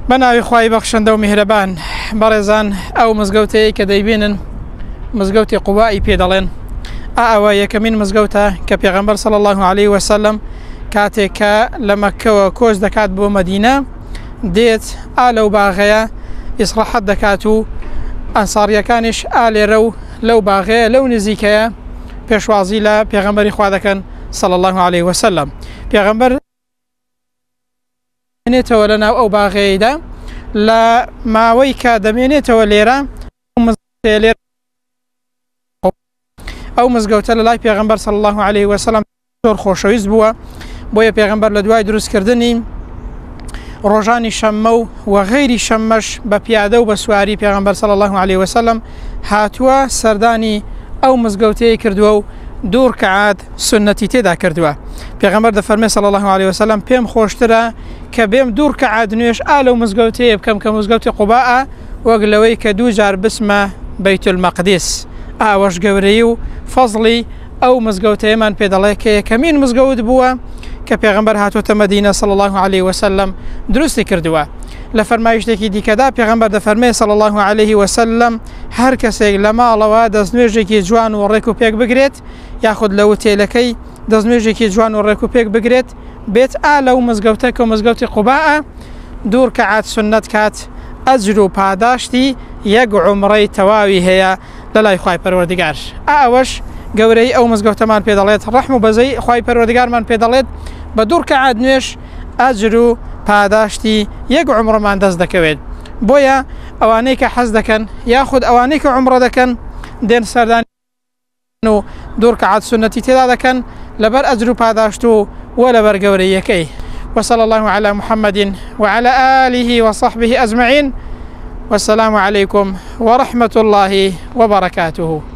بناوی خوای بەخشەندە و میهرەبان بەڕێزان ئەو مزگەوتەیە کە دەیبینن مزگەوتی قوبائی پێ دەڵێن ئەوە یەکەمین مزگەوتە کە پێغەمبەر صلی الله عليه وسلم کاتێک کە لە مەککەوە کۆچ دەکات بۆ مەدینە دێت لەو باغەیە ئیسراحەت دەکات و ئەنساریەکانیش لێرە و لەو باغەیە لەو نزیکەیە پێشوازی لە پێغەمبەری خوا دەکەن صلی الله عليه وسلم. پێغەمبەر دەمێنێتەوە لەناو ئەو باغەیەدا لە ماوەی کە دەمێنێتەوە لێرە ئەو مزگەوتە لە لای پێغەمبەر صلی الله عليه وسلم زۆر خۆشەویست بووە، بۆیە پێغەمبەر لە دوای دروستکردنی ڕۆژانی شەممە و غەیری شەممەش بە پیادە و بە سواری پێغەمبەر صلی الله عليه وسلم هاتووە سەردانی ئەو مزگەوتەیە کردووە و دوو ڕکعات سنەتی تێدا کردووە. پێغەمبەر دەفەرمێ صلی الله عليه وسلم پێم خۆشترە کە بێم دوو ڕکعات نوێژ لەو مزگەوتەیە بکەم کە مزگەوتی قوباءە وەک لەوەی کە دوو جار بسمە بەیت المەقدس. ئەوەش گەورەی و فەزڵی ئەو مزگەوتەیەمان پێ دەڵێ کە یەکەمین مزگەوت بووە کە پێغەمبەر هاتوۆتە مەدینە صلی الله عليه وسلم دروستی کردووە. لە فەرمایشتێکی دیکەدا پێغەمبەر دەفەرمێ صلی الله عليه وسلم هەر کەسێک لە ماڵەوە دەستنوێژێکی جوان و ڕێک و پێک بگرێت یاخود لە وتێلەکەی دەستنوێژێکی جوان و ڕێک و پێک بگرێت بێت لەو مزگەوتە کە مزگەوتی قوباءە دوو ڕکعات سنەت کات ئەجر و پاداشتی یەک عومڕەی تەواوی هەیە لە لای خوای پەروەردگار. ئەوەش گەورەی ئەو مزگەوتەمان پێ دەڵێت ڕەحم و بەزەی خوای پەروەردگارمان پێ دەڵێت بە دوو ڕکعات نوێژ ئەجر و پاداشتی یەک عومڕمان دەست دەکەوێت. بۆیە ئەوانەی کە حەز دەکەن یاخود ئەوانەی کە عومڕە دەکەن دێن سەردانی و دوو ڕکعات سنەتی تێدا دەکەن لەبەر ئەجر و پاداشت و لەبەر گەورەیەکەی. وصلى الله على محمد وعلى آله وصحبه أجمعين والسلام عليكم ورحمة الله وبركاته.